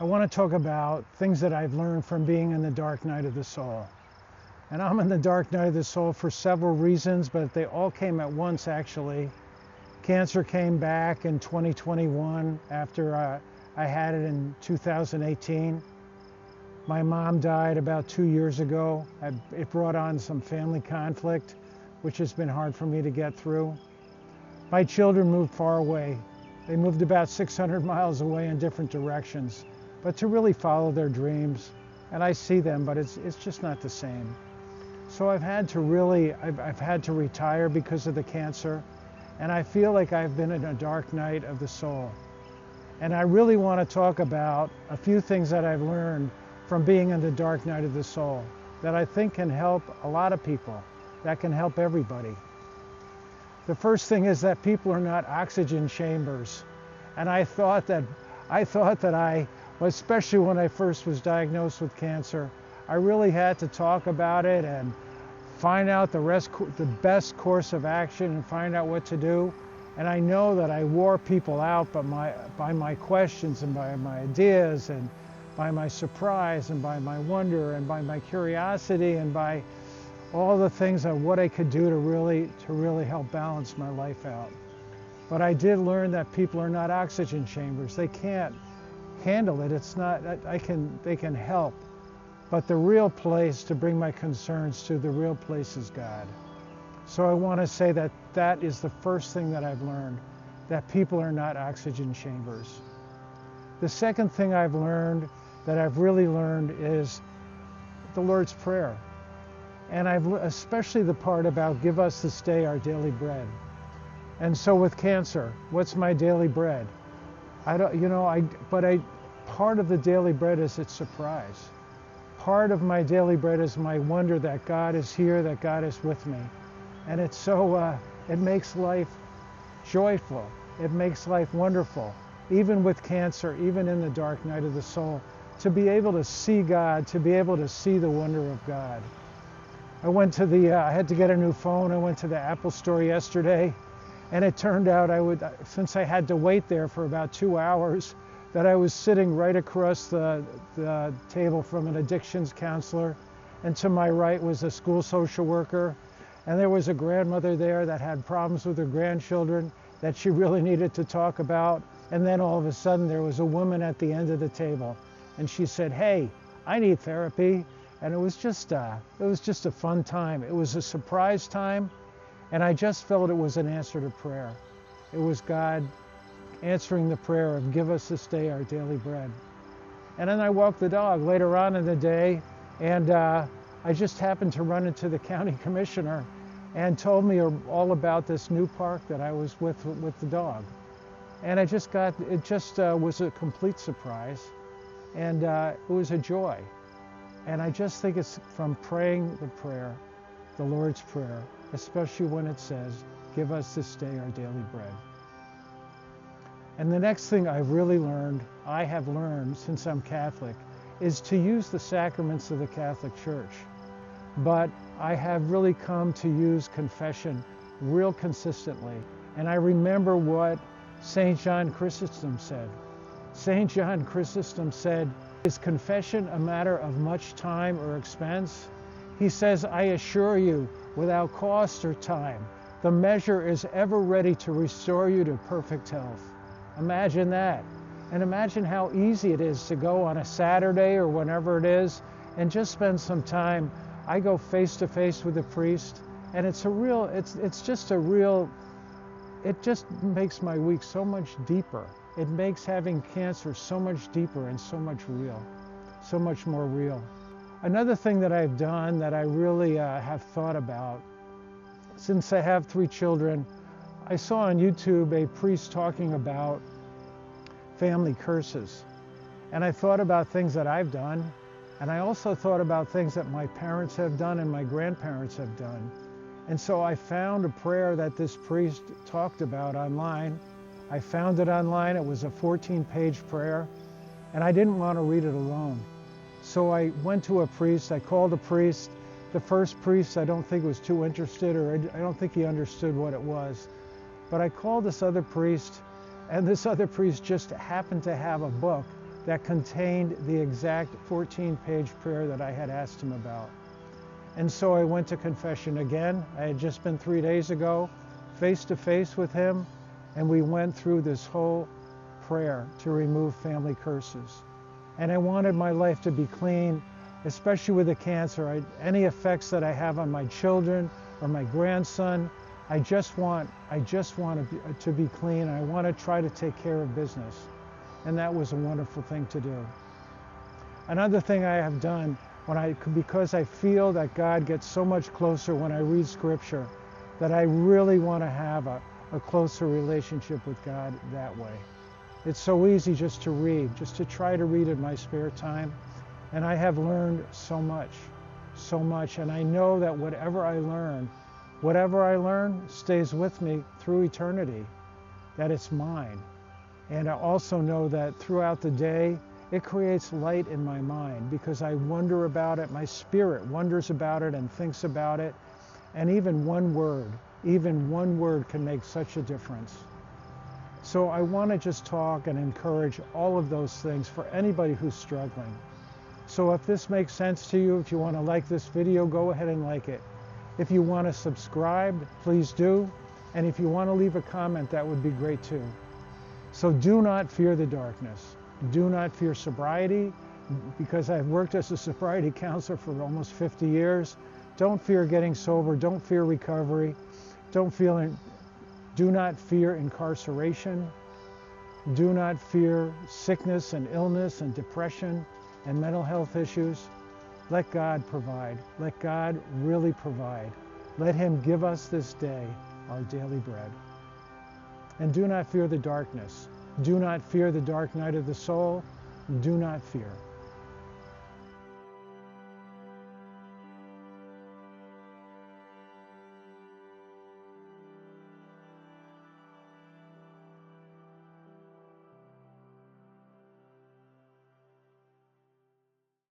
I want to talk about things that I've learned from being in the dark night of the soul. And I'm in the dark night of the soul for several reasons, but they all came at once actually. Cancer came back in 2021 after I had it in 2018. My mom died about 2 years ago. It brought on some family conflict, which has been hard for me to get through. My children moved far away. They moved about 600 miles away in different directions, but to really follow their dreams. And I see them, but it's just not the same. So I've had to retire because of the cancer, and I feel like I've been in a dark night of the soul. And I really want to talk about a few things that I've learned from being in the dark night of the soul that I think can help a lot of people, that can help everybody. The first thing is that people are not oxygen chambers. And I thought that I, especially when I first was diagnosed with cancer, I really had to talk about it and find out the best course of action and find out what to do. And I know that I wore people out by my questions and by my ideas and by my surprise and by my wonder and by my curiosity and by all the things of what I could do to really help balance my life out. But I did learn that people are not oxygen chambers. They can't handle it. It's not, they can help. But the real place to bring my concerns to, the real place is God. So I want to say that is the first thing that I've learned, that people are not oxygen chambers. The second thing I've learned, that I've really learned, is the Lord's Prayer. And especially the part about give us this day our daily bread. And so with cancer, what's my daily bread? Part of the daily bread is its surprise. Part of my daily bread is my wonder that God is here, that God is with me. And it's so, it makes life joyful. It makes life wonderful. Even with cancer, even in the dark night of the soul, to be able to see God, to be able to see the wonder of God. I had to get a new phone. I went to the Apple store yesterday, and it turned out since I had to wait there for about 2 hours, that I was sitting right across the table from an addictions counselor, and to my right was a school social worker, and there was a grandmother there that had problems with her grandchildren that she really needed to talk about. And then all of a sudden there was a woman at the end of the table, and she said, "Hey, I need therapy." And it was just a fun time. It was a surprise time, and I just felt it was an answer to prayer. It was God answering the prayer of give us this day our daily bread. And then I walked the dog later on in the day, and I just happened to run into the county commissioner and told me all about this new park that I was with the dog. And it just was a complete surprise, and it was a joy. And I just think it's from praying the prayer, the Lord's Prayer, especially when it says, give us this day our daily bread. And the next thing I have learned since I'm Catholic, is to use the sacraments of the Catholic Church. But I have really come to use confession real consistently. And I remember what St. John Chrysostom said. St. John Chrysostom said, "Is confession a matter of much time or expense?" He says, "I assure you, without cost or time, the measure is ever ready to restore you to perfect health." Imagine that. And imagine how easy it is to go on a Saturday or whenever it is and just spend some time. I go face to face with a priest, and it just makes my week so much deeper. It makes having cancer so much deeper and so much more real. Another thing that I've done that I really have thought about, since I have 3 children, I saw on YouTube a priest talking about family curses. And I thought about things that I've done, and I also thought about things that my parents have done and my grandparents have done. And so I found a prayer that this priest talked about online. I found it online. It was a 14-page prayer, and I didn't want to read it alone. So I went to a priest. I called a priest. The first priest, I don't think was too interested, or I don't think he understood what it was. But I called this other priest, and this other priest just happened to have a book that contained the exact 14-page prayer that I had asked him about. And so I went to confession again. I had just been 3 days ago, face to face with him, and we went through this whole prayer to remove family curses. And I wanted my life to be clean, especially with the cancer. Any effects that I have on my children or my grandson, I just want to be clean. I want to try to take care of business. And that was a wonderful thing to do. Another thing I have done, because I feel that God gets so much closer when I read Scripture, that I really want to have a closer relationship with God that way. It's so easy just to read, just to try to read in my spare time. And I have learned so much. And I know that whatever I learn stays with me through eternity, that it's mine. And I also know that throughout the day, it creates light in my mind because I wonder about it. My spirit wonders about it and thinks about it. And even one word can make such a difference. So I want to just talk and encourage all of those things for anybody who's struggling. So if this makes sense to you, if you want to like this video, go ahead and like it. If you want to subscribe, please do. And if you want to leave a comment, that would be great too. So do not fear the darkness. Do not fear sobriety, because I've worked as a sobriety counselor for almost 50 years. Don't fear getting sober. Don't fear recovery. Do not fear incarceration. Do not fear sickness and illness and depression and mental health issues. Let God provide. Let God really provide. Let Him give us this day our daily bread. And do not fear the darkness. Do not fear the dark night of the soul. Do not fear.